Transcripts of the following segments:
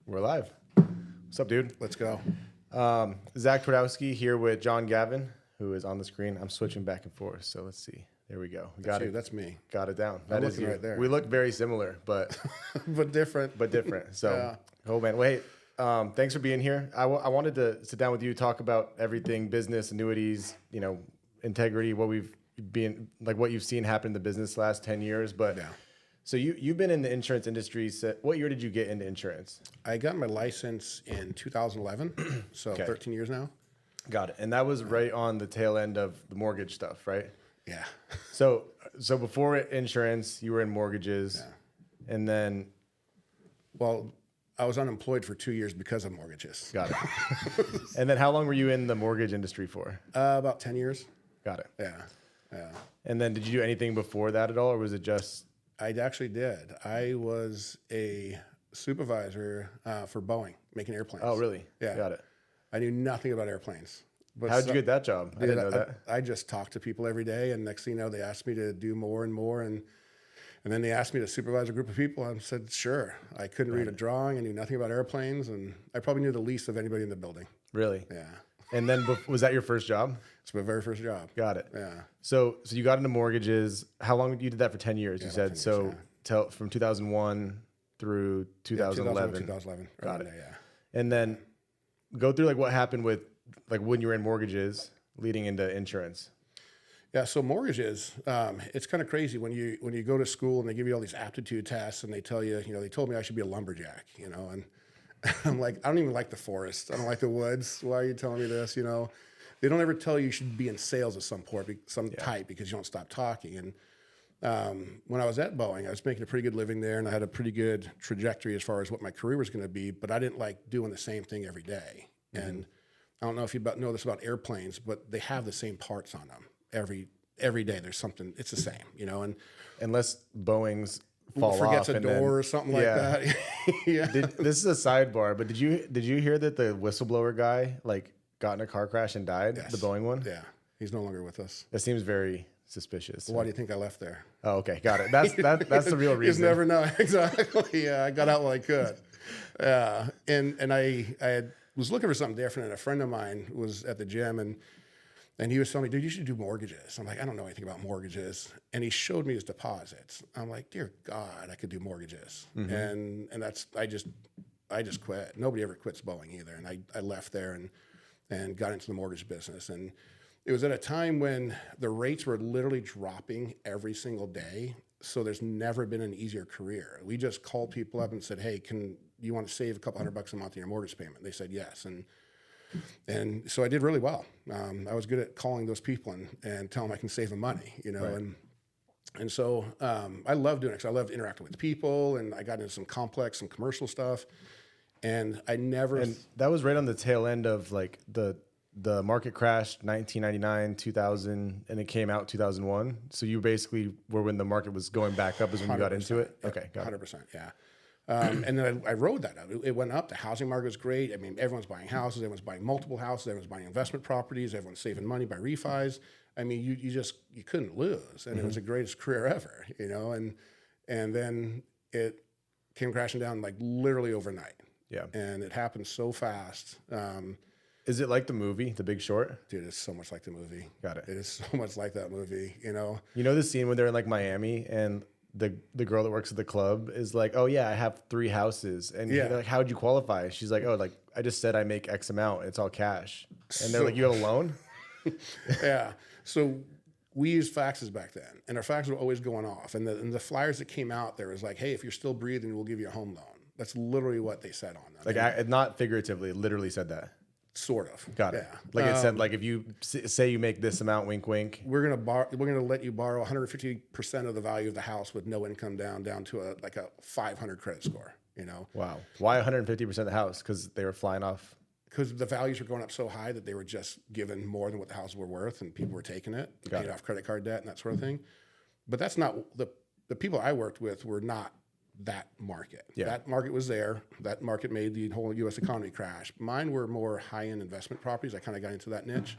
We're live. What's up, dude? Let's go. Zach Twardowski here with John Gavin, who is on the screen. I'm switching back and forth, so let's see. There we go. That's you. That's me. Got it down. I'm That is looking you. right there. We look very similar, but but different. So, Yeah. Oh man, wait. Thanks for being here. I wanted to sit down with you, talk about everything business, annuities, integrity, what you've seen happen in the business the last 10 years. But Yeah. So you've been in the insurance industry. What year did you get into insurance? I got my license in 2011, so Okay. 13 years now. Got it. And that was right on the tail end of the mortgage stuff, right? Yeah. So before insurance, you were in mortgages, Yeah. and then Well, I was unemployed for 2 years because of mortgages. got it. And then how long were you in the mortgage industry for? About 10 years. Got it. Yeah. Yeah. And then did you do anything before that at all, or was it just? I actually did. I was a supervisor for Boeing, making airplanes. Oh, really? Yeah. Got it. I knew nothing about airplanes. But How did you get that job? I didn't know that. I just talked to people every day, and next thing you know, they asked me to do more and more, and then they asked me to supervise a group of people. I said, sure. I couldn't read a drawing. I knew nothing about airplanes, and I probably knew the least of anybody in the building. Really? Yeah. And then was that your first job? It's my very first job. Got it. Yeah. So you got into mortgages. How long you did that for? 10 years, you said. 10 years, So from 2001 through 2011. 2011. Got it. Right, yeah. And then go through what happened with when you were in mortgages leading into insurance. Yeah, so mortgages, it's kind of crazy when you go to school and they give you all these aptitude tests and they tell you, they told me I should be a lumberjack, and I'm like, I don't even like the forest. I don't like the woods. Why are you telling me this? They don't ever tell you should be in sales at some type because you don't stop talking. And when I was at Boeing, I was making a pretty good living there and I had a pretty good trajectory as far as what my career was going to be, but I didn't like doing the same thing every day. Mm-hmm. And I don't know if you know this about airplanes, but they have the same parts on them every day. There's something, it's the same, and unless Boeing's fall forgets off a door or something like that. Yeah. This is a sidebar, but did you hear that the whistleblower guy got in a car crash and died? Yes. The Boeing one? Yeah. He's no longer with us. That seems very suspicious. Why do you think I left there? Oh, okay. Got it. That's the real reason. You just never know. Exactly. Yeah. I got out while I could. Yeah. And I was looking for something different, and a friend of mine was at the gym and he was telling me, dude, you should do mortgages. I'm like, I don't know anything about mortgages. And he showed me his deposits. I'm like, dear God, I could do mortgages. Mm-hmm. And that's, I just quit. Nobody ever quits Boeing either. And I left there and got into the mortgage business. And it was at a time when the rates were literally dropping every single day. So there's never been an easier career. We just called people up and said, hey, you want to save a couple $100 a month on your mortgage payment? They said yes. And so I did really well. I was good at calling those people and telling them I can save them money, Right. And so I loved doing it because I loved interacting with people, and I got into some complex, some commercial stuff, and I never. And that was right on the tail end of the market crashed 1999, 2000, and it came out 2001. So you basically were when the market was going back up is when you got into it? Yeah, Okay, got 100%, yeah. And then I rode that out. It went up. The housing market was great. I mean, everyone's buying houses. Everyone's buying multiple houses. Everyone's buying investment properties. Everyone's saving money by refis. I mean, you couldn't lose. And It was the greatest career ever, and then it came crashing down literally overnight. Yeah. And it happened so fast. Is it like the movie, The Big Short? Dude, it's so much like the movie. Got it. It is so much like that movie, You know the scene when they're in Miami and the girl that works at the club is like, oh yeah, I have 3 houses. And Yeah. they're like, how'd you qualify? She's like, oh, I just said I make X amount. It's all cash. And they're like, you have a loan? Yeah. So we used faxes back then, and our faxes were always going off. And the flyers that came out there was like, hey, if you're still breathing, we'll give you a home loan. That's literally what they said on them. Not figuratively, literally said that. Sort of. Got it. Yeah. It said, if you say you make this amount, wink, wink. We're gonna let you borrow 150% of the value of the house with no income down to a 500 credit score. Wow. Why 150% of the house? Because they were flying off. Because the values were going up so high that they were just given more than what the houses were worth, and people were taking it, paid off credit card debt and that sort of thing. But that's not the people I worked with were not that market. Yeah. That market was there. That market made the whole U.S. economy crash. Mine were more high-end investment properties. I kind of got into that niche.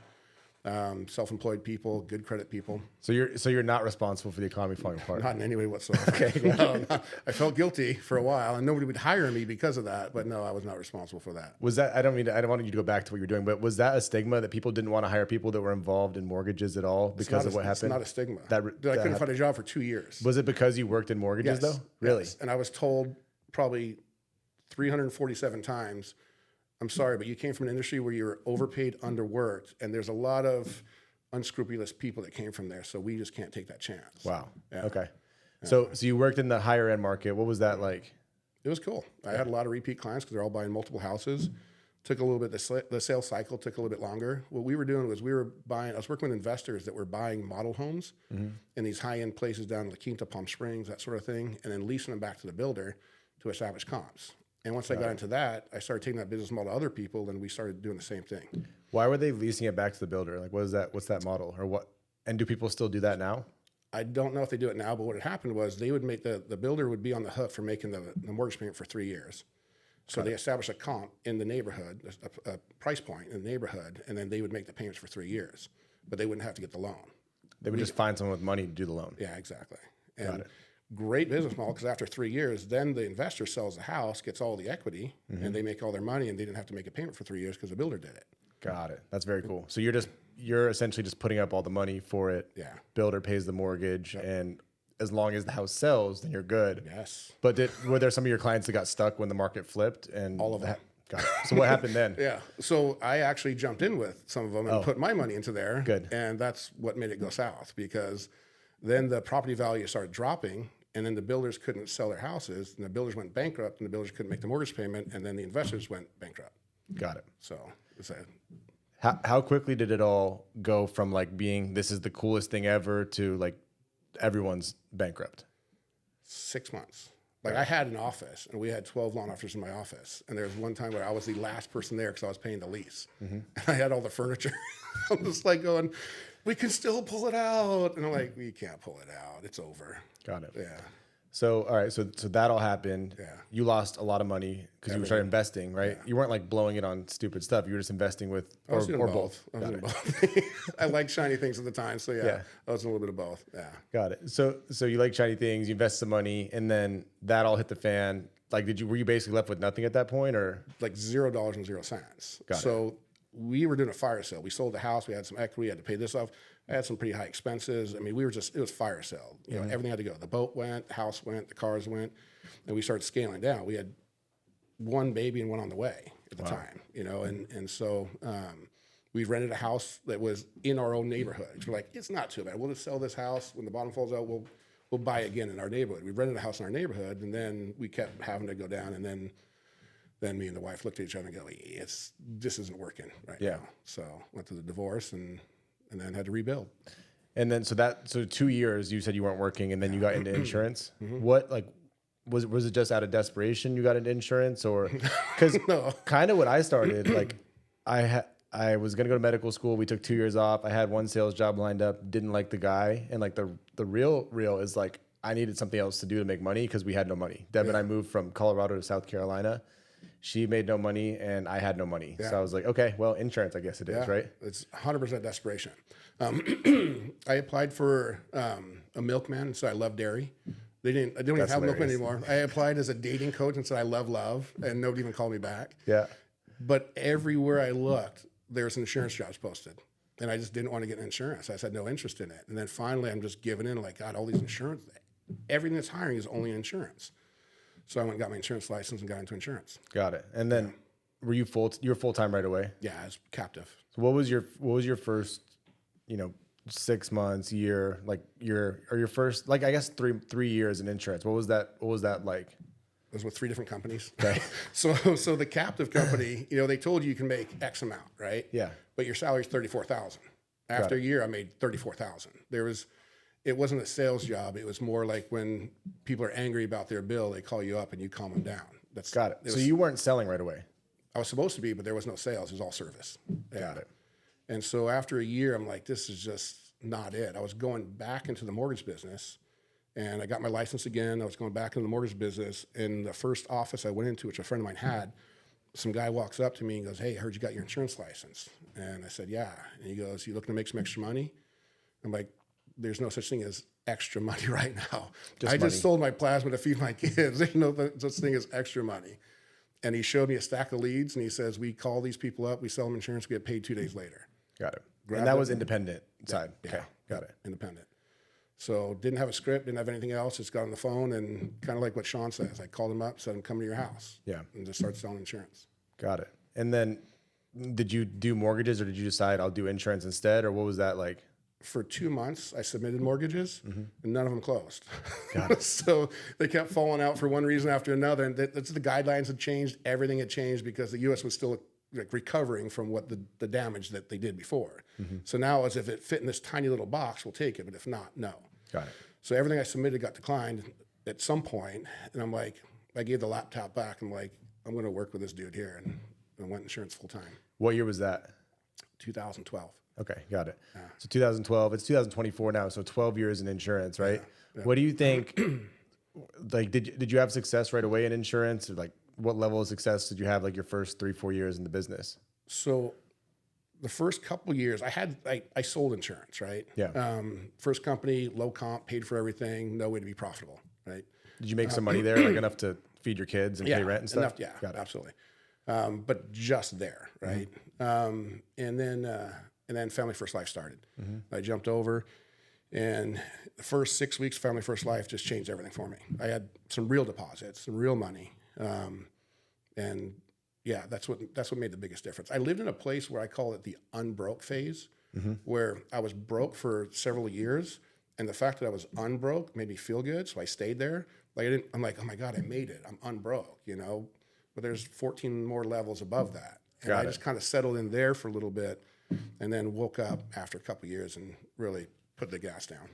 self-employed people, good credit people. So you're not responsible for the economy falling apart. Not in any way whatsoever. Okay. No, I felt guilty for a while, and nobody would hire me because of that. But no, I was not responsible for that. Was that? I don't want you to go back to what you're doing, but was that a stigma that people didn't want to hire people that were involved in mortgages at all because of what happened? It's not a stigma. I couldn't find a job for 2 years. Was it because you worked in mortgages though? Really? Yes. And I was told probably 347 times, I'm sorry, but you came from an industry where you were overpaid, underworked, and there's a lot of unscrupulous people that came from there, so we just can't take that chance. Wow. Yeah. Okay. So you worked in the higher end market. What was that like? It was cool. I had a lot of repeat clients because they're all buying multiple houses. Took a little bit, the sales cycle took a little bit longer. What we were doing was I was working with investors that were buying model homes in these high-end places down in La Quinta, Palm Springs, that sort of thing, and then leasing them back to the builder to establish comps. And once I got into that, I started taking that business model to other people, and we started doing the same thing. Why were they leasing it back to the builder? Like, what's that model, or what? And do people still do that now? I don't know if they do it now, but what had happened was they would make the builder would be on the hook for making the mortgage payment for 3 years. So they established a comp in the neighborhood, a price point in the neighborhood, and then they would make the payments for 3 years, but they wouldn't have to get the loan. They would just find someone with money to do the loan. Yeah, exactly. And great business model, because after 3 years, then the investor sells the house, gets all the equity, and they make all their money, and they didn't have to make a payment for 3 years because the builder did it. Got it. That's very cool. So you're essentially just putting up all the money for it. Yeah. Builder pays the mortgage, and as long as the house sells, then you're good. Yes. But were there some of your clients that got stuck when the market flipped? And all of them. Got it. So what happened then? Yeah. So I actually jumped in with some of them and put my money into there. Good. And that's what made it go south, because then the property value started dropping, and then the builders couldn't sell their houses, and the builders went bankrupt, and the builders couldn't make the mortgage payment, and then the investors went bankrupt. Got it. So it's a How quickly did it all go from like being this is the coolest thing ever to like everyone's bankrupt? 6 months. Like I had an office, and we had 12 loan officers in my office, and there was one time where I was the last person there because I was paying the lease, and I had all the furniture. I'm just like going, we can still pull it out, and I'm like, we can't pull it out. It's over. Got it. Yeah. So all right, so that all happened. Yeah. You lost a lot of money because you started investing, right? Yeah. You weren't like blowing it on stupid stuff. You were just investing with or both. I was doing both. I liked shiny things at the time, so yeah, I was in a little bit of both. Yeah. Got it. So you like shiny things, you invest some money, and then that all hit the fan. Like, were you basically left with nothing at that point, or like $0.00? So we were doing a fire sale. We sold the house. We had some equity. We had to pay this off. I had some pretty high expenses. I mean, it was fire sale. You know, everything had to go. The boat went, the house went, the cars went, and we started scaling down. We had one baby and one on the way at the time, you know, and so we rented a house that was in our own neighborhood. So we're like, it's not too bad. We'll just sell this house. When the bottom falls out, we'll buy again in our neighborhood. We rented a house in our neighborhood, and then we kept having to go down, and then me and the wife looked at each other and go, this isn't working right now. So went to the divorce and then had to rebuild. And then so 2 years you said you weren't working, and then you got into insurance. What like was it just out of desperation you got into insurance, or because kind of when I started, like I was gonna go to medical school. We took 2 years off. I had one sales job lined up. Didn't like the guy, and like the real is like I needed something else to do to make money because we had no money. Deb and I moved from Colorado to South Carolina. She made no money, and I had no money. So I was like, okay, well, insurance, I guess it is, right? It's 100% desperation. I applied for a milkman and said I love dairy. I don't even have milkman anymore. I applied as a dating coach and said I love, and nobody even called me back. Yeah. But everywhere I looked, there's insurance jobs posted. And I just didn't want to get insurance. I said no interest in it. And then finally, I'm just giving in, like, God, all these insurance, everything that's hiring is only insurance. So I went and got my insurance license and got into insurance. Got it. And then were you you were full-time right away? Yeah, I was captive. So what was your first, 6 months, year, like your first, like, I guess 3 years in insurance? What was that like? It was with 3 different companies. Okay. So the captive company, they told you can make X amount, right? Yeah. But your salary is $34,000. After a year, I made $34,000. It wasn't a sales job. It was more like when people are angry about their bill, they call you up and you calm them down. Got it. So you weren't selling right away? I was supposed to be, but there was no sales. It was all service. Got it. And so after a year, I'm like, this is just not it. I was going back into the mortgage business, and I got my license again. I was going back into the mortgage business. And the first office I went into, which a friend of mine had, some guy walks up to me and goes, "Hey, I heard you got your insurance license." And I said, "Yeah." And he goes, "You looking to make some extra money?" I'm like, "There's no such thing as extra money right now. Just sold my plasma to feed my kids. There's no such thing as extra money." And he showed me a stack of leads, and he says, "We call these people up, we sell them insurance, we get paid 2 days later." Got it. And that was independent side. Yeah, Okay, got it. Independent. So didn't have a script, didn't have anything else. Just got on the phone and kind of like what Sean says. I called him up, said, "I'm coming to your house." Yeah. And just started selling insurance. Got it. And then did you do mortgages, or did you decide I'll do insurance instead, or what was that like? For 2 months, I submitted mortgages, and none of them closed. Got it. So they kept falling out for one reason after another. And that's the guidelines had changed. Everything had changed because the U.S. was still like recovering from what the damage that they did before. So now, as if it fit in this tiny little box, we'll take it. But if not, no. Got it. So everything I submitted got declined at some point, and I'm like, I gave the laptop back. I'm like, I'm going to work with this dude here, and I went insurance full time. What year was that? 2012. Okay, got it. So 2012, it's 2024 now, so 12 years in insurance, right? What do you think, like, did you have success right away in insurance? Or like, what level of success did you have like your first 3-4 years in the business? So the first couple years, I sold insurance, right? Yeah. First company, low comp, paid for everything, no way to be profitable, right? Did you make some money there, like enough to feed your kids and pay rent and stuff? Enough, yeah, absolutely. But just there, right? And then Family First Life started. I jumped over, and the first 6 weeks, Family First Life just changed everything for me. I had some real deposits, some real money, and yeah, that's what made the biggest difference. I lived in a place where I call it the unbroke phase, where I was broke for several years, and the fact that I was unbroke made me feel good, so I stayed there. Like I'm like, oh my God, I made it. I'm unbroke, you know. But there's 14 more levels above that, and I just kind of settled in there for a little bit. And then woke up after a couple of years and really put the gas down.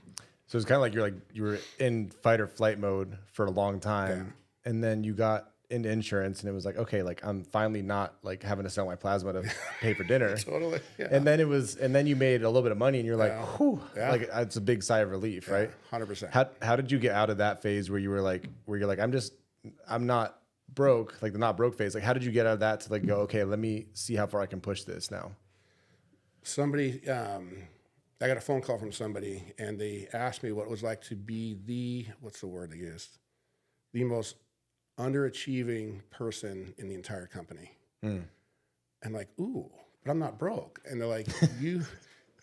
So it's kind of like you were in fight or flight mode for a long time, and then you got into insurance, and it was like, okay, like I'm finally not like having to sell my plasma to pay for dinner. Totally. Yeah. And then you made a little bit of money, and you're like, whew, like it's a big sigh of relief, right? 100%. How did you get out of that phase where you're like, I'm not broke, like the not broke phase? Like, how did you get out of that to like go, okay, let me see how far I can push this now? Somebody, I got a phone call from somebody, and they asked me what it was like to be what's the word they used? The most underachieving person in the entire company. And like, ooh, but I'm not broke. And they're like,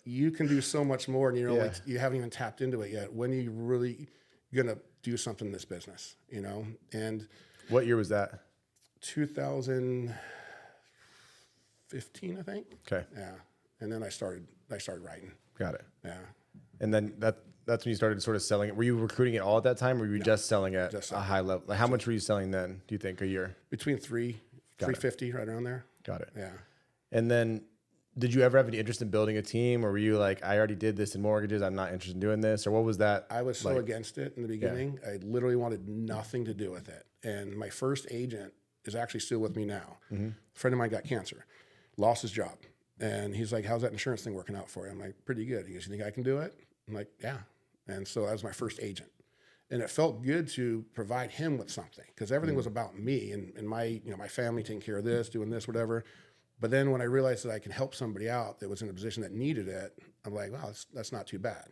you can do so much more, and like, you haven't even tapped into it yet. When are you really gonna do something in this business, you know? And what year was that? 2015, I think. Okay. Yeah. And then I started writing. Got it. Yeah. And then that's when you started sort of selling it. Were you recruiting it all at that time, or were you just selling at a high level? Like, how much were you selling then, do you think, a year? Between 350, right around there. Got it. Yeah. And then did you ever have any interest in building a team, or were you like, I already did this in mortgages, I'm not interested in doing this? Or what was that? I was so against it in the beginning. I literally wanted nothing to do with it. And my first agent is actually still with me now. A friend of mine got cancer, lost his job. And he's like, how's that insurance thing working out for you? I'm like, pretty good. He goes, you think I can do it? I'm like, yeah. And so that was my first agent. And it felt good to provide him with something, because everything was about me and my family, taking care of this, doing this, whatever. But then when I realized that I could help somebody out that was in a position that needed it, I'm like, wow, that's not too bad.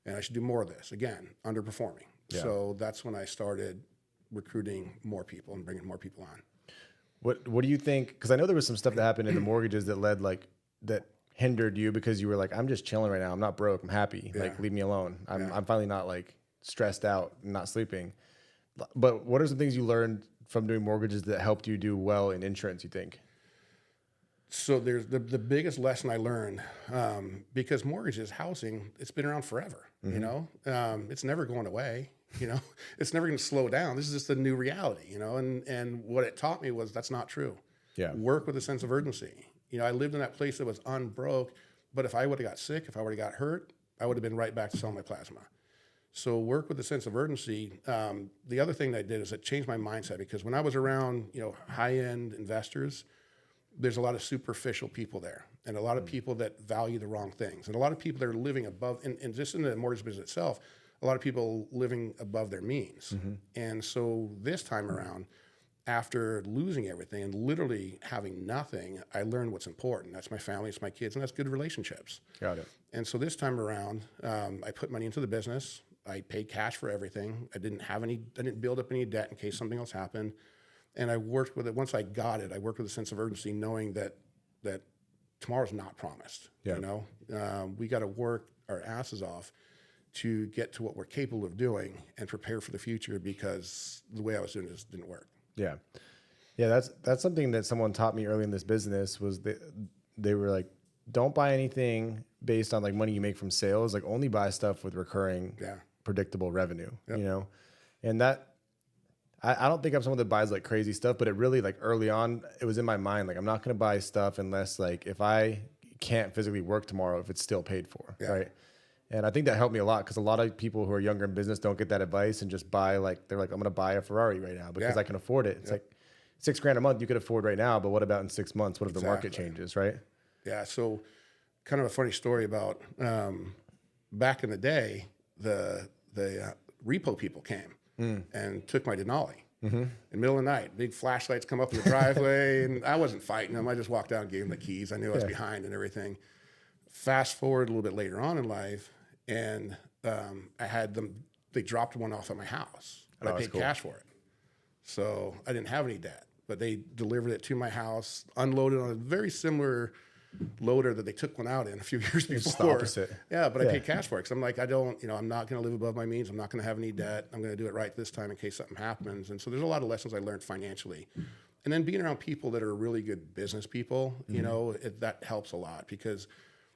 And I should do more of this. Again, underperforming. Yeah. So that's when I started recruiting more people and bringing more people on. What do you think? Because I know there was some stuff that happened in the mortgages that hindered you, because you were like, I'm just chilling right now. I'm not broke. I'm happy. Like, leave me alone. I'm finally not like stressed out and not sleeping. But what are some things you learned from doing mortgages that helped you do well in insurance, you think? So there's the biggest lesson I learned, because mortgages, housing, it's been around forever, you know, it's never going away, you know, it's never going to slow down. This is just a new reality, you know, and what it taught me was that's not true. Yeah. Work with a sense of urgency. You know, I lived in that place that was unbroke, but if I would have got sick, if I would have got hurt, I would have been right back to selling my plasma. So work with a sense of urgency. The other thing that I did is it changed my mindset, because when I was around, high-end investors, there's a lot of superficial people there, and a lot of people that value the wrong things, and a lot of people that are living above, and just in the mortgage business itself, a lot of people living above their means. And so this time around, after losing everything and literally having nothing, I learned what's important. That's my family, it's my kids, and that's good relationships. Got it. And so this time around, I put money into the business. I paid cash for everything. I didn't build up any debt in case something else happened. And I worked with it. Once I got it, I worked with a sense of urgency, knowing that tomorrow's not promised. Yeah. You know, we got to work our asses off to get to what we're capable of doing and prepare for the future, because the way I was doing it just didn't work. Yeah. Yeah. That's something that someone taught me early in this business was they were like, don't buy anything based on like money you make from sales. Like only buy stuff with recurring, predictable revenue, you know? And that, I don't think I'm someone that buys like crazy stuff, but it really like early on, it was in my mind, like I'm not going to buy stuff unless like if I can't physically work tomorrow, if it's still paid for. Right. And I think that helped me a lot, because a lot of people who are younger in business don't get that advice and just buy like, they're like, I'm going to buy a Ferrari right now because I can afford it. It's like $6,000 a month you could afford right now, but what about in 6 months? What if the market changes, right? Yeah. So kind of a funny story about back in the day, the repo people came and took my Denali in the middle of the night. Big flashlights come up in the driveway, and I wasn't fighting them. I just walked out and gave them the keys. I knew I was behind and everything. Fast forward a little bit later on in life, and I had them, they dropped one off at my house, and I paid cash for it. So I didn't have any debt, but they delivered it to my house, unloaded on a very similar loader that they took one out in a few years before. It's the opposite. Yeah, but I paid cash for it, because I'm like, I'm not going to live above my means. I'm not going to have any debt. I'm going to do it right this time in case something happens. And so there's a lot of lessons I learned financially. And then being around people that are really good business people, you know, that helps a lot, because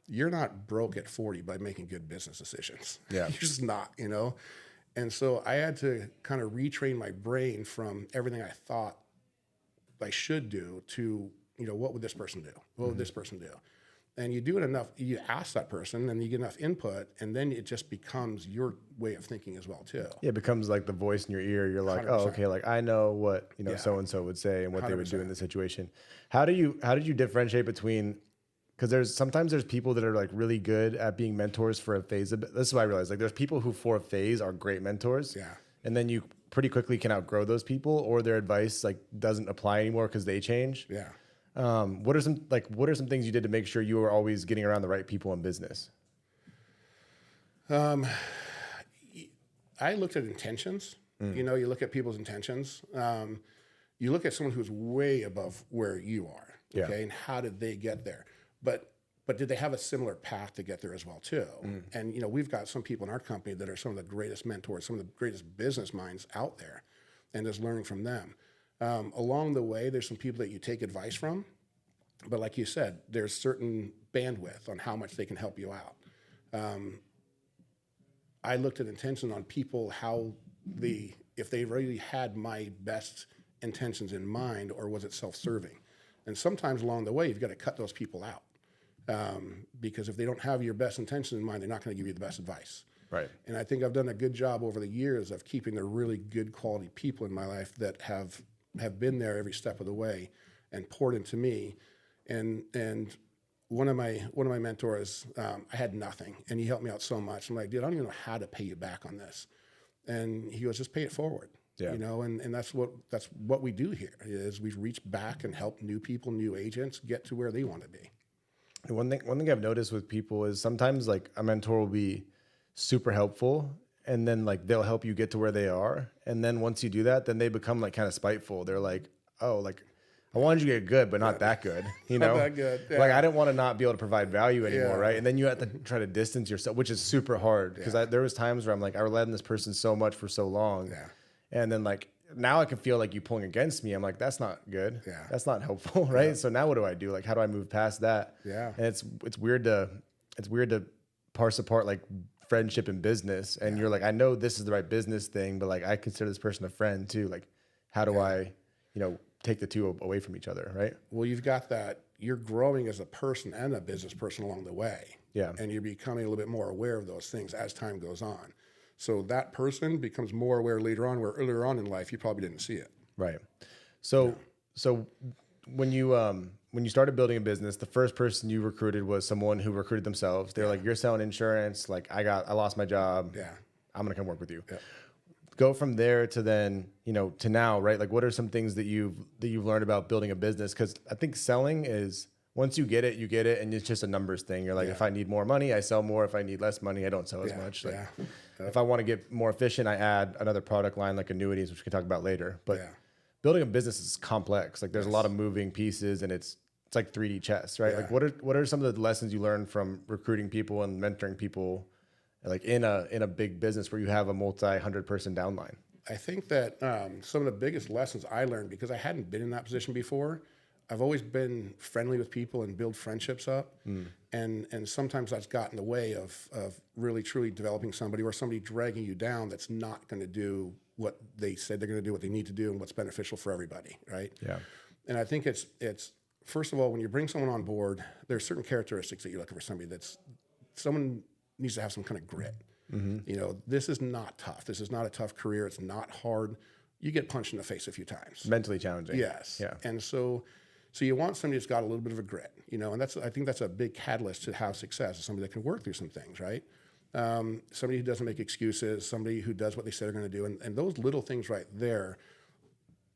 you're not broke at 40 by making good business decisions. Yeah. You're just not, you know? And so I had to kind of retrain my brain from everything I thought I should do to, you know, what would this person do? What would this person do? And you do it enough, you ask that person and you get enough input, and then it just becomes your way of thinking as well too. Yeah, it becomes like the voice in your ear. You're like, 100%. Oh, okay, like I know what, you know, so-and-so would say and what 100%. They would do in the situation. How did you differentiate between, because sometimes there's people that are like really good at being mentors for a phase of it. This is what I realized. Like there's people who for a phase are great mentors. Yeah. And then you pretty quickly can outgrow those people, or their advice like doesn't apply anymore because they change. Yeah. What are some things you did to make sure you were always getting around the right people in business? I looked at intentions. You know, you look at people's intentions. You look at someone who's way above where you are. Okay. And how did they get there? But did they have a similar path to get there as well too? And you know, we've got some people in our company that are some of the greatest mentors, some of the greatest business minds out there, and just learning from them. Along the way, there's some people that you take advice from, but like you said, there's certain bandwidth on how much they can help you out. I looked at intention on people, if they really had my best intentions in mind, or was it self-serving? And sometimes along the way, you've got to cut those people out, because if they don't have your best intentions in mind, they're not going to give you the best advice. Right. And I think I've done a good job over the years of keeping the really good quality people in my life that have been there every step of the way and poured into me. And one of my mentors, I had nothing, and he helped me out so much. I'm like, dude, I don't even know how to pay you back on this. And he goes, just pay it forward. Yeah. You know, and that's what we do here, is we reach back and help new people, new agents get to where they want to be. And one thing I've noticed with people is sometimes like a mentor will be super helpful, and then like they'll help you get to where they are. And then once you do that, then they become like kind of spiteful. They're like, oh, like I wanted you to get good, but not that good. You know, not that good. Yeah. Like I didn't want to not be able to provide value anymore. Right. And then you have to try to distance yourself, which is super hard, because there was times where I'm like, I relied on this person so much for so long. Yeah. And then like, now I can feel like you pulling against me. I'm like, that's not good. Yeah. That's not helpful. Right. Yeah. So now what do I do? Like, how do I move past that? Yeah. And it's weird to parse apart like friendship and business. And you're like, I know this is the right business thing, but like, I consider this person a friend too. Like, how do I, you know, take the two away from each other? Right. Well, you've got that, you're growing as a person and a business person along the way. Yeah. And you're becoming a little bit more aware of those things as time goes on. So that person becomes more aware later on, where earlier on in life, you probably didn't see it. Right. So when you started building a business, the first person you recruited was someone who recruited themselves. They're like, you're selling insurance. Like I lost my job. Yeah. I'm going to come work with you. Yeah. go from there to then, you know, to now, right? Like what are some things that you've learned about building a business? Because I think selling is, once you get it, and it's just a numbers thing. You're like, if I need more money, I sell more. If I need less money, I don't sell as much. Like, if I want to get more efficient, I add another product line like annuities, which we can talk about later. But building a business is complex. Like there's a lot of moving pieces, and it's like 3D chess, right? Like what are some of the lessons you learned from recruiting people and mentoring people, like in a big business where you have a multi-100-person downline? I think that some of the biggest lessons I learned, because I hadn't been in that position before, I've always been friendly with people and build friendships up. And sometimes that's got in the way of really truly developing somebody, or somebody dragging you down that's not going to do what they said they're going to do, what they need to do, and what's beneficial for everybody, right? Yeah. And I think it's first of all, when you bring someone on board, there's certain characteristics that you're looking for somebody someone needs to have some kind of grit. You know, this is not tough. This is not a tough career. It's not hard. You get punched in the face a few times. Mentally challenging. Yes. Yeah. And so you want somebody that's got a little bit of a grit, you know, and I think that's a big catalyst to have success, is somebody that can work through some things, right? Somebody who doesn't make excuses, somebody who does what they say they're going to do. And those little things right there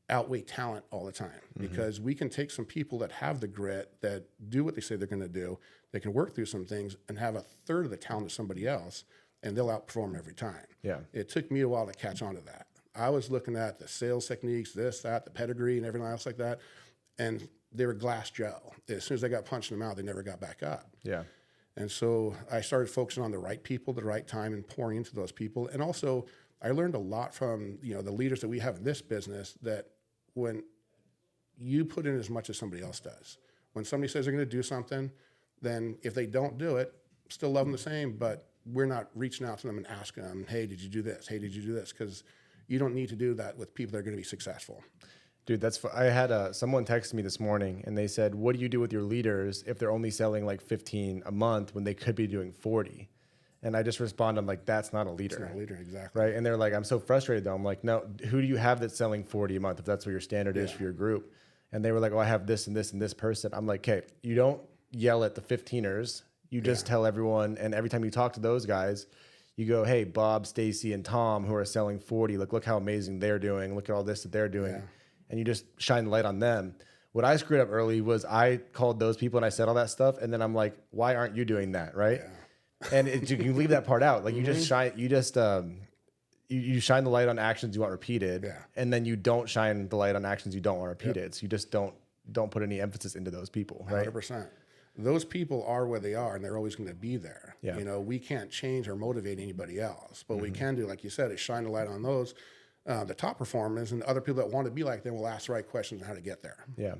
outweigh talent all the time, because we can take some people that have the grit, that do what they say they're going to do, they can work through some things and have a third of the talent of somebody else, and they'll outperform every time. Yeah. It took me a while to catch on to that. I was looking at the sales techniques, this, that, the pedigree and everything else like that, and they were glass Joe. As soon as they got punched in the mouth, they never got back up. Yeah. And so I started focusing on the right people at the right time and pouring into those people. And also, I learned a lot from, you know, the leaders that we have in this business, that when you put in as much as somebody else does, when somebody says they're going to do something, then if they don't do it, still love them the same, but we're not reaching out to them and asking them, hey, did you do this? Hey, did you do this? Because you don't need to do that with people that are going to be successful. Dude, I had someone text me this morning, and they said, what do you do with your leaders if they're only selling like 15 a month when they could be doing 40? And I just responded, I'm like, that's not a leader. It's not a leader, exactly. Right? And they're like, I'm so frustrated though. I'm like, no, who do you have that's selling 40 a month if that's what your standard is for your group? And they were like, oh, I have this and this and this person. I'm like, okay, you don't yell at the 15ers. You just tell everyone, and every time you talk to those guys, you go, hey, Bob, Stacy, and Tom, who are selling 40, look how amazing they're doing. Look at all this that they're doing. Yeah. And you just shine the light on them. What I screwed up early was I called those people and I said all that stuff. And then I'm like, why aren't you doing that? Right. Yeah. And you can leave that part out. Like you just shine, you shine the light on actions you want repeated. Yeah. And then you don't shine the light on actions you don't want repeated. So you just don't put any emphasis into those people. Right. 100%. Those people are where they are, and they're always going to be there. Yeah. You know, we can't change or motivate anybody else, but we can do, like you said, is shine the light on those, the top performers, and other people that want to be like them will ask the right questions on how to get there. Yeah.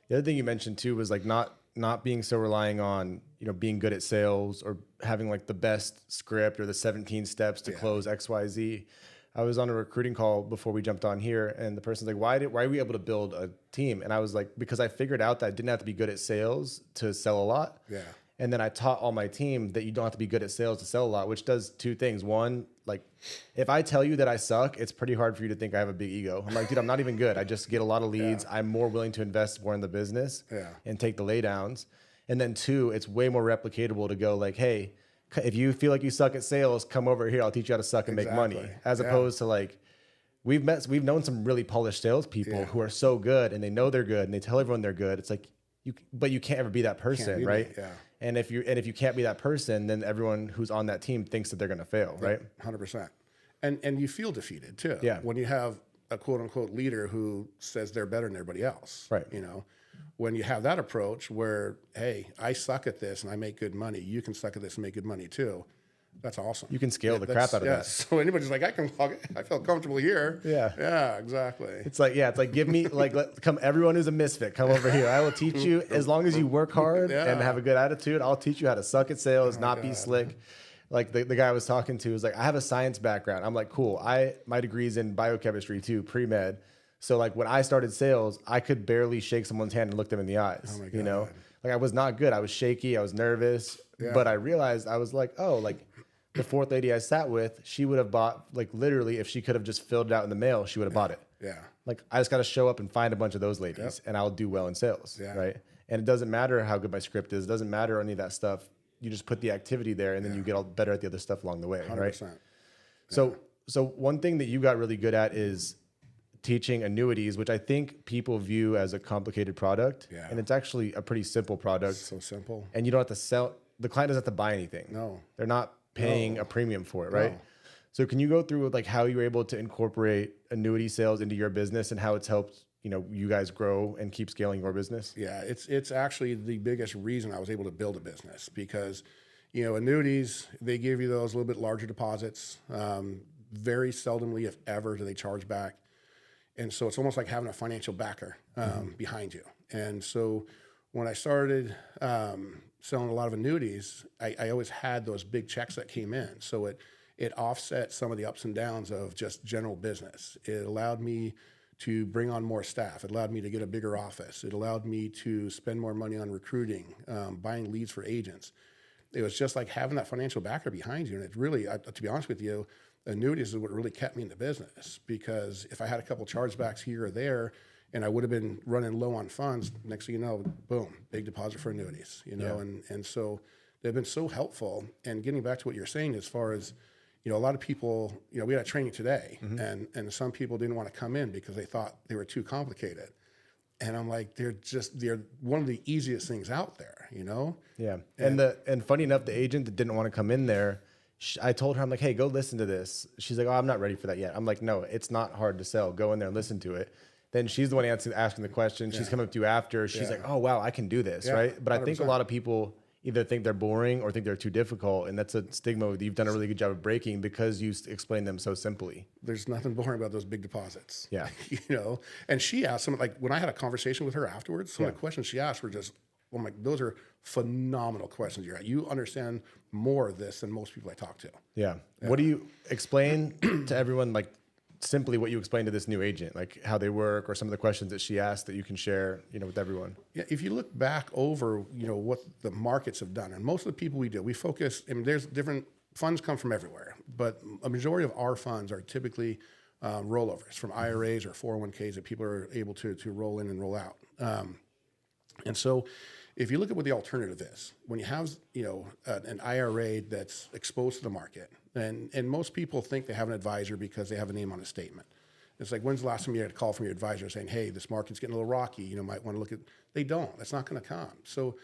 The other thing you mentioned too was like not being so relying on, you know, being good at sales or having like the best script or the 17 steps to close XYZ. I was on a recruiting call before we jumped on here, and the person's like, why are we able to build a team? And I was like, because I figured out that I didn't have to be good at sales to sell a lot. Yeah. And then I taught all my team that you don't have to be good at sales to sell a lot, which does two things. One, like if I tell you that I suck, it's pretty hard for you to think I have a big ego. I'm like, dude, I'm not even good. I just get a lot of leads. I'm more willing to invest more in the business and take the laydowns. And then two, it's way more replicatable to go like, hey, if you feel like you suck at sales, come over here. I'll teach you how to suck and make money. As opposed to like, we've known some really polished salespeople who are so good and they know they're good and they tell everyone they're good. It's like, but you can't ever be that person, right? Yeah. And if you can't be that person, then everyone who's on that team thinks that they're going to fail, right? 100%. And you feel defeated too. Yeah. When you have a quote unquote leader who says they're better than everybody else, right? You know, when you have that approach where, hey, I suck at this and I make good money, you can suck at this and make good money too. That's awesome. You can scale the crap out of that. So anybody's like, I feel comfortable here. Yeah. Yeah, exactly. It's like give me come everyone who's a misfit, come over here. I will teach you as long as you work hard and have a good attitude. I'll teach you how to suck at sales, be slick. Like the guy I was talking to was like, I have a science background. I'm like, cool. My degree's in biochemistry too, pre-med. So like when I started sales, I could barely shake someone's hand and look them in the eyes. Oh my God. You know, like I was not good. I was shaky. I was nervous. Yeah. But I realized I was like, oh, like the fourth lady I sat with, she would have bought, like literally, if she could have just filled it out in the mail, she would have bought it. Yeah. Like I just got to show up and find a bunch of those ladies and I'll do well in sales. Yeah. Right. And it doesn't matter how good my script is. It doesn't matter any of that stuff. You just put the activity there and then you get all better at the other stuff along the way. 100%. Right. So one thing that you got really good at is teaching annuities, which I think people view as a complicated product. Yeah. And it's actually a pretty simple product. So simple. And you don't have to sell, the client doesn't have to buy anything. No. They're not paying a premium for it, right? No. So can you go through like how you were able to incorporate annuity sales into your business and how it's helped, you guys grow and keep scaling your business? Yeah, it's actually the biggest reason I was able to build a business because, annuities, they give you those a little bit larger deposits. Very seldomly, if ever, do they charge back. And so it's almost like having a financial backer behind you. And so when I started selling a lot of annuities, I always had those big checks that came in. So it offset some of the ups and downs of just general business. It allowed me to bring on more staff. It allowed me to get a bigger office. It allowed me to spend more money on recruiting, buying leads for agents. It was just like having that financial backer behind you. And it really, to be honest with you, annuities is what really kept me in the business, because if I had a couple chargebacks here or there and I would have been running low on funds, next thing you know, boom, big deposit for annuities, and so they've been so helpful. And getting back to what you're saying, as far as, a lot of people, we had a training today and some people didn't want to come in because they thought they were too complicated. And I'm like, they're one of the easiest things out there, Yeah. And funny enough, the agent that didn't want to come in there, I told her, I'm like, hey, go listen to this. She's like, oh, I'm not ready for that yet. I'm like, no, it's not hard to sell. Go in there and listen to it. Then she's the one asking the question. She's coming up to you after. She's like, oh, wow, I can do this, right? But 100%. I think a lot of people either think they're boring or think they're too difficult. And that's a stigma that you've done a really good job of breaking because you explain them so simply. There's nothing boring about those big deposits. Yeah. And she asked some, like when I had a conversation with her afterwards, some of the questions she asked were just, I'm like, those are phenomenal questions. You understand more of this than most people I talk to. Yeah. What do you explain to everyone, like simply what you explain to this new agent, like how they work or some of the questions that she asked that you can share, with everyone? Yeah. If you look back over, what the markets have done, and most of the people we do, we focus, there's different funds come from everywhere, but a majority of our funds are typically rollovers from IRAs or 401ks that people are able to roll in and roll out. And so if you look at what the alternative is, when you have, an IRA that's exposed to the market, and most people think they have an advisor because they have a name on a statement. It's like, when's the last time you had a call from your advisor saying, hey, this market's getting a little rocky, might want to look at, they don't, that's not going to come. So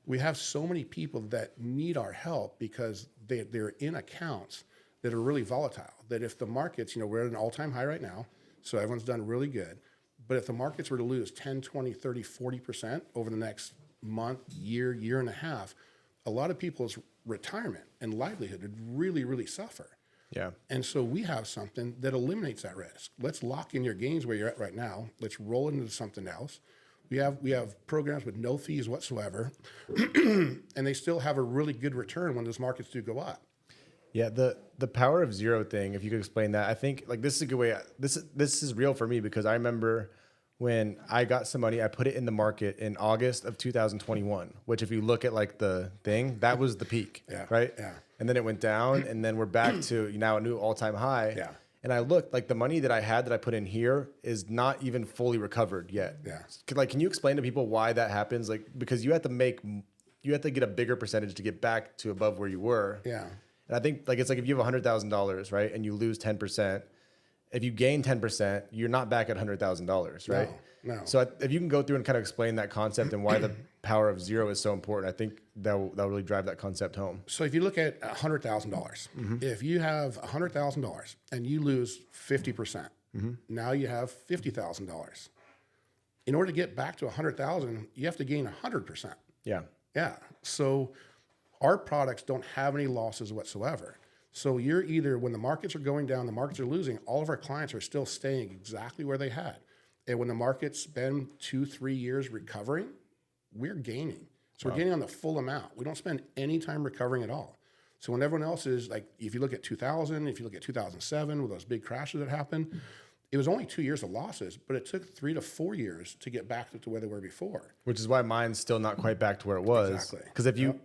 we have so many people that need our help because they're in accounts that are really volatile, that if the markets, we're at an all-time high right now, so everyone's done really good. But if the markets were to lose 10, 20, 30, 40% over the next month, year and a half, a lot of people's retirement and livelihood would really, really suffer. Yeah. And so we have something that eliminates that risk. Let's lock in your gains where you're at right now. Let's roll it into something else. We have programs with no fees whatsoever, and they still have a really good return when those markets do go up. Yeah, the power of zero thing, if you could explain that. I think like this is a good way. This is real for me because I remember when I got some money, I put it in the market in August of 2021, which if you look at like the thing, that was the peak, right? Yeah. And then it went down and then we're back to now a new all-time high. Yeah. And I looked, like the money that I had that I put in here is not even fully recovered yet. Yeah. Can you explain to people why that happens? Like, because you have to get a bigger percentage to get back to above where you were. Yeah. And I think like it's like if you have $100,000, right, and you lose 10%, if you gain 10%, you're not back at $100,000, right? No. So if you can go through and kind of explain that concept and why the power of zero is so important, I think that'll really drive that concept home. So if you look at $100,000, if you have $100,000 and you lose 50%, now you have $50,000. In order to get back to 100,000, you have to gain 100%. Yeah. Yeah. So our products don't have any losses whatsoever. So you're either, when the markets are going down, the markets are losing, all of our clients are still staying exactly where they had. And when the markets spend 2-3 years recovering, we're gaining. So we're gaining on the full amount. We don't spend any time recovering at all. So when everyone else is like, if you look at 2000, if you look at 2007 with those big crashes that happened, it was only 2 years of losses, but it took 3 to 4 years to get back to where they were before. Which is why mine's still not quite back to where it was. Exactly. Because if you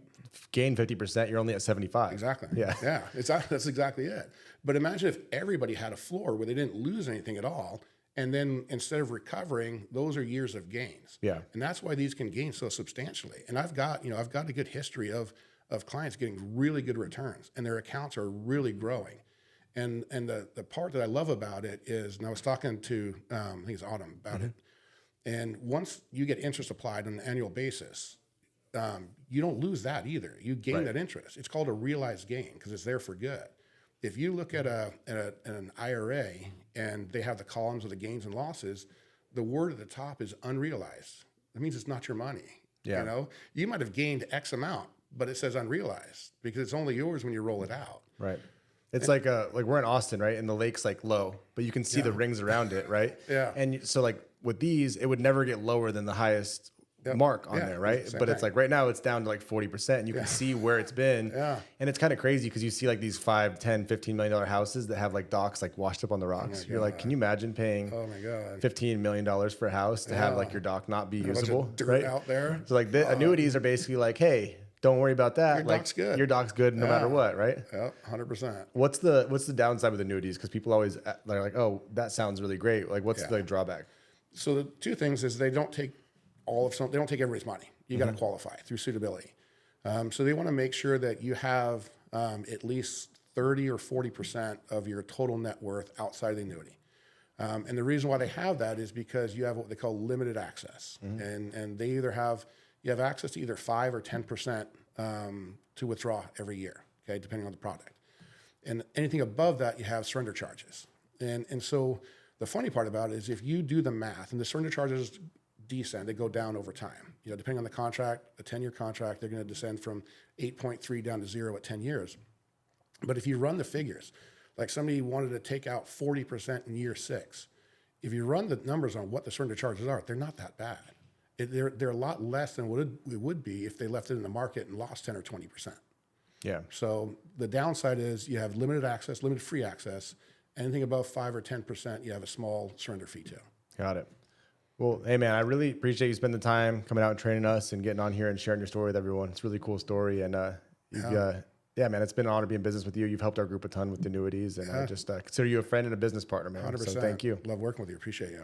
gain 50%, you're only at 75. Exactly. Yeah. Yeah. That's exactly it. But imagine if everybody had a floor where they didn't lose anything at all. And then instead of recovering, those are years of gains. Yeah. And that's why these can gain so substantially. And I've got a good history of clients getting really good returns and their accounts are really growing. And the part that I love about it is, and I was talking to, I think it's Autumn about it. And once you get interest applied on an annual basis, you don't lose that either. You gain that interest. It's called a realized gain because it's there for good. If you look at an IRA and they have the columns of the gains and losses, the word at the top is unrealized. That means it's not your money. Yeah. You know, you might have gained X amount, but it says unrealized because it's only yours when you roll it out. Right. It's like we're in Austin, right? And the lake's like low, but you can see the rings around it, right? Yeah. And so like with these, it would never get lower than the highest mark on there, right? But it's like right now it's down to like 40% and you can see where it's been. Yeah. And it's kind of crazy because you see like these $5, $10, $15 million houses that have like docks like washed up on the rocks. You're like, can you imagine paying $15 million for a house to have like your dock not be usable? Dirt right out there. So like the annuities are basically like, hey, don't worry about that. Your like, dock's good. Your dock's good no matter what, right? Yeah, 100%. What's the downside with annuities? Because people always they're like, oh, that sounds really great. Like, what's the drawback? So the two things is they don't take they don't take everybody's money. You got to qualify through suitability. So they want to make sure that you have at least 30 or 40% of your total net worth outside the annuity. And the reason why they have that is because you have what they call limited access, and they either have access to either 5 or 10% to withdraw every year, okay, depending on the product. And anything above that, you have surrender charges. And so the funny part about it is if you do the math, and the surrender charges descend, they go down over time. You know, depending on the contract, a 10-year contract, they're going to descend from 8.3 down to 0 at 10 years. But if you run the figures, like somebody wanted to take out 40% in year 6, if you run the numbers on what the surrender charges are, they're not that bad. They're a lot less than what it would be if they left it in the market and lost 10 or 20%. Yeah. So the downside is you have limited access, limited free access. Anything above 5 or 10%, you have a small surrender fee too. Got it. Well, hey man, I really appreciate you spending the time coming out and training us and getting on here and sharing your story with everyone. It's a really cool story. And yeah, man, it's been an honor to be in business with you. You've helped our group a ton with annuities, and I just consider you a friend and a business partner, man. 100%. So thank you. Love working with you. Appreciate you.